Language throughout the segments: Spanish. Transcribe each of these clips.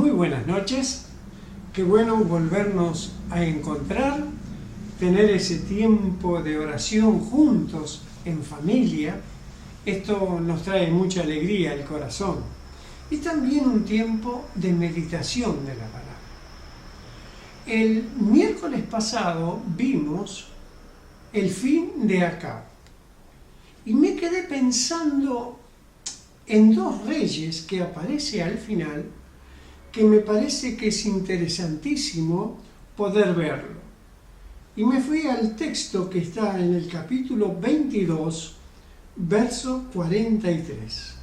Muy buenas noches, qué bueno volvernos a encontrar, tener ese tiempo de oración juntos, en familia. Esto nos trae mucha alegría al corazón. Y también un tiempo de meditación de la palabra. El miércoles pasado vimos el fin de Acab. Y me quedé pensando en dos reyes que aparece al final, que me parece que es interesantísimo poder verlo. Y me fui al texto que está en el capítulo 22, verso 43.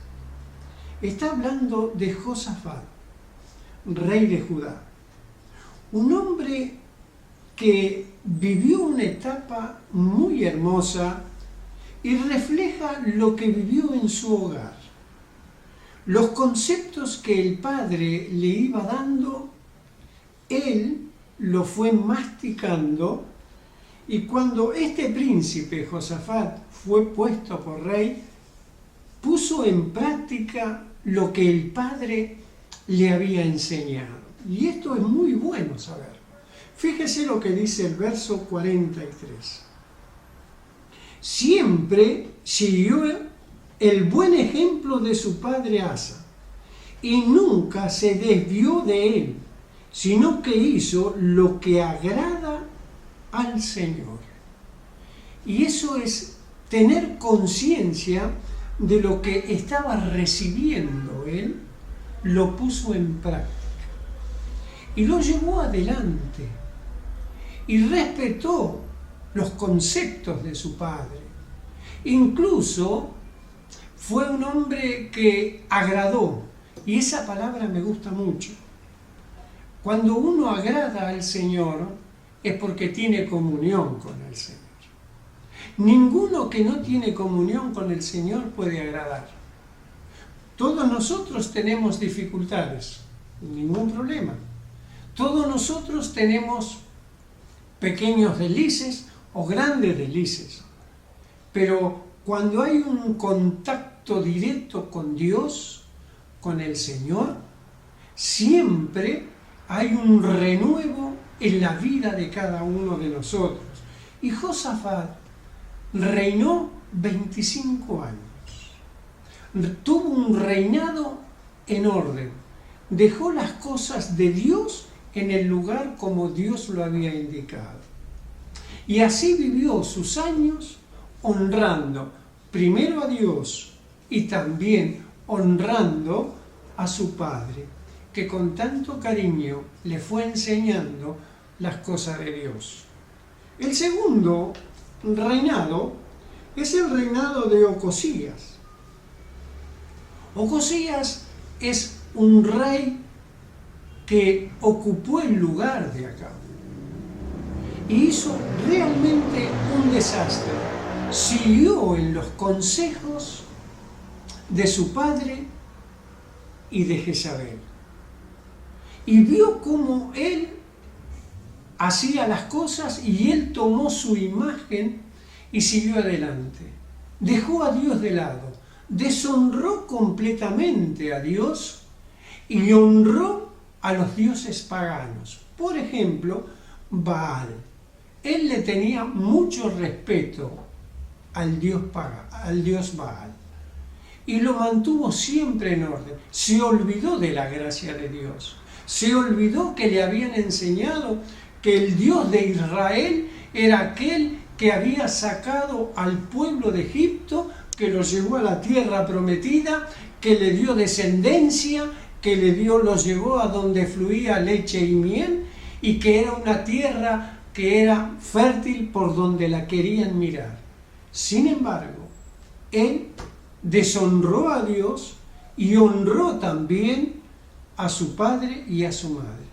Está hablando de Josafat, rey de Judá. Un hombre que vivió una etapa muy hermosa y refleja lo que vivió en su hogar. Los conceptos que el padre le iba dando, él lo fue masticando, y cuando este príncipe Josafat fue puesto por rey, puso en práctica lo que el padre le había enseñado. Y esto es muy bueno saber. Fíjese lo que dice el verso 43. Siempre siguió el buen ejemplo de su padre Asa, y nunca se desvió de él, sino que hizo lo que agrada al Señor. Y eso es tener conciencia de lo que estaba recibiendo él, lo puso en práctica y lo llevó adelante y respetó los conceptos de su padre. Incluso fue un hombre que agradó, y esa palabra me gusta mucho. Cuando uno agrada al Señor es porque tiene comunión con el Señor. Ninguno que no tiene comunión con el Señor puede agradar. Todos nosotros tenemos dificultades, ningún problema. Todos nosotros tenemos pequeños deslices o grandes deslices. Pero cuando hay un contacto directo con Dios, con el Señor, siempre hay un renuevo en la vida de cada uno de nosotros. Y Josafat reinó 25 años. Tuvo un reinado en orden. Dejó las cosas de Dios en el lugar como Dios lo había indicado. Y así vivió sus años honrando primero a Dios y también honrando a su padre, que con tanto cariño le fue enseñando las cosas de Dios. El segundo reinado es el reinado de Ocosías. Ocosías es un rey que ocupó el lugar de Acab y hizo realmente un desastre. Siguió en los consejos de su padre y de Jezabel, y vio cómo él hacía las cosas, y él tomó su imagen y siguió adelante. Dejó a Dios de lado, deshonró completamente a Dios y honró a los dioses paganos. Por ejemplo, Baal. Él le tenía mucho respeto al dios Baal y lo mantuvo siempre en orden. Se olvidó de la gracia de Dios. Se olvidó que le habían enseñado que el Dios de Israel era aquel que había sacado al pueblo de Egipto, que lo llevó a la tierra prometida, que le dio descendencia, que los llevó a donde fluía leche y miel, y que era una tierra que era fértil por donde la querían mirar. Sin embargo, él deshonró a Dios y honró también a su padre y a su madre.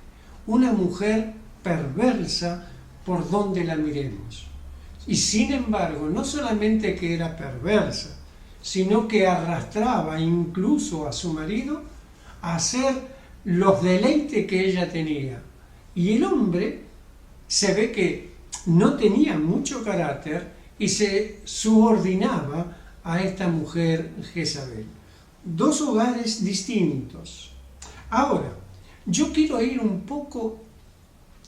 Una mujer perversa por donde la miremos. Y sin embargo, no solamente que era perversa, sino que arrastraba incluso a su marido a hacer los deleites que ella tenía. Y el hombre se ve que no tenía mucho carácter y se subordinaba a esta mujer Jezabel. Dos hogares distintos. Ahora, yo quiero ir un poco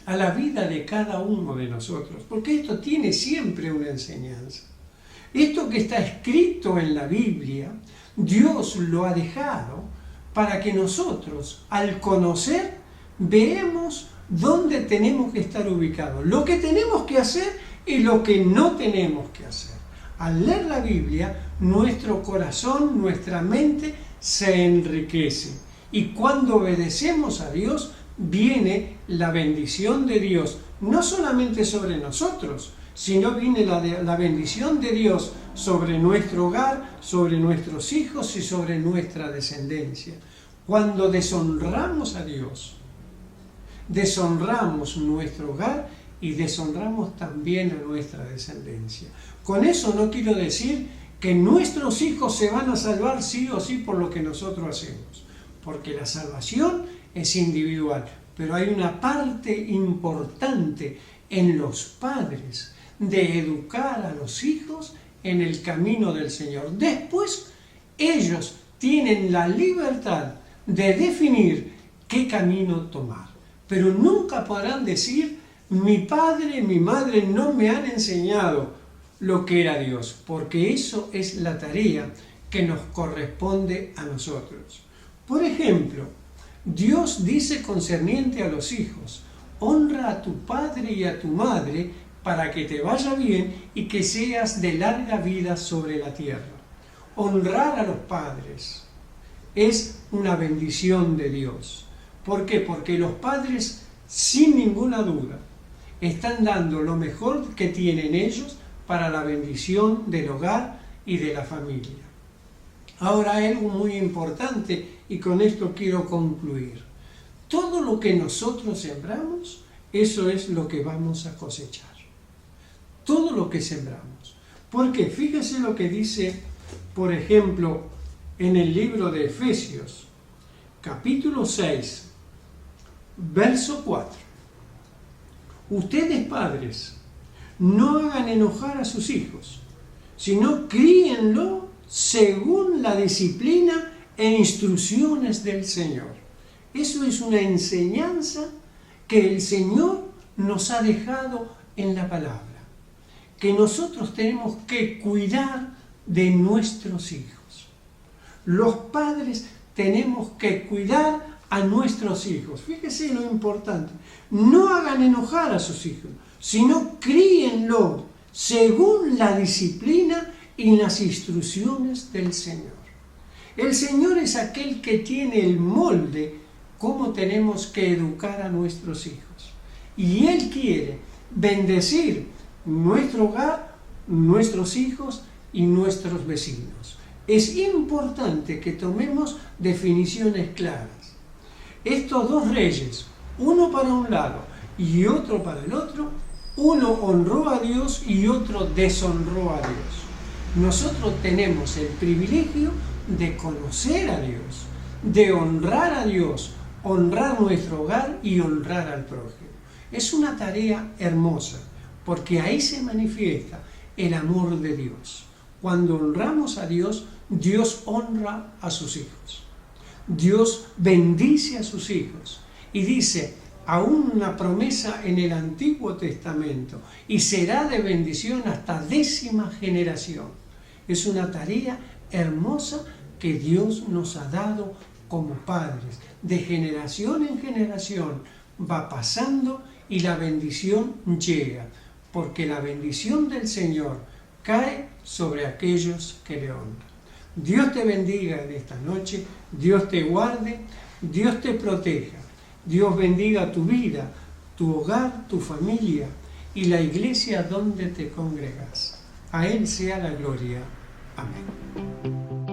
a la vida de cada uno de nosotros, porque esto tiene siempre una enseñanza. Esto que está escrito en la Biblia, Dios lo ha dejado para que nosotros, al conocer, veamos dónde tenemos que estar ubicados, lo que tenemos que hacer y lo que no tenemos que hacer. Al leer la Biblia, nuestro corazón, nuestra mente se enriquece. Y cuando obedecemos a Dios, viene la bendición de Dios, no solamente sobre nosotros, sino viene la bendición de Dios sobre nuestro hogar, sobre nuestros hijos y sobre nuestra descendencia. Cuando deshonramos a Dios, deshonramos nuestro hogar y deshonramos también a nuestra descendencia. Con eso no quiero decir que nuestros hijos se van a salvar sí o sí por lo que nosotros hacemos, porque la salvación es individual, pero hay una parte importante en los padres de educar a los hijos en el camino del Señor. Después, ellos tienen la libertad de definir qué camino tomar, pero nunca podrán decir: mi padre, mi madre no me han enseñado lo que era Dios, porque eso es la tarea que nos corresponde a nosotros. Por ejemplo, Dios dice concerniente a los hijos: honra a tu padre y a tu madre para que te vaya bien y que seas de larga vida sobre la tierra. Honrar a los padres es una bendición de Dios. ¿Por qué? Porque los padres, sin ninguna duda, están dando lo mejor que tienen ellos para la bendición del hogar y de la familia. Ahora hay algo muy importante y con esto quiero concluir. Todo lo que nosotros sembramos, eso es lo que vamos a cosechar. Todo lo que sembramos. Porque fíjese lo que dice, por ejemplo, en el libro de Efesios, capítulo 6, verso 4. Ustedes, padres, no hagan enojar a sus hijos, sino críenlo según la disciplina e instrucciones del Señor. Eso es una enseñanza que el Señor nos ha dejado en la palabra, que nosotros tenemos que cuidar de nuestros hijos. Los padres tenemos que cuidar a nuestros hijos. Fíjese lo importante. No hagan enojar a sus hijos, sino críenlo según la disciplina y las instrucciones del Señor. El Señor es aquel que tiene el molde cómo tenemos que educar a nuestros hijos. Y Él quiere bendecir nuestro hogar, nuestros hijos y nuestros vecinos. Es importante que tomemos definiciones claras. Estos dos reyes, uno para un lado y otro para el otro, uno honró a Dios y otro deshonró a Dios. Nosotros tenemos el privilegio de conocer a Dios, de honrar a Dios, honrar nuestro hogar y honrar al prójimo. Es una tarea hermosa, porque ahí se manifiesta el amor de Dios. Cuando honramos a Dios, Dios honra a sus hijos. Dios bendice a sus hijos. Y dice, aún una promesa en el Antiguo Testamento, y será de bendición hasta 10ª generación. Es una tarea hermosa que Dios nos ha dado como padres. De generación en generación va pasando y la bendición llega, porque la bendición del Señor cae sobre aquellos que le honran. Dios te bendiga en esta noche, Dios te guarde, Dios te proteja, Dios bendiga tu vida, tu hogar, tu familia y la iglesia donde te congregas. A Él sea la gloria. Amén.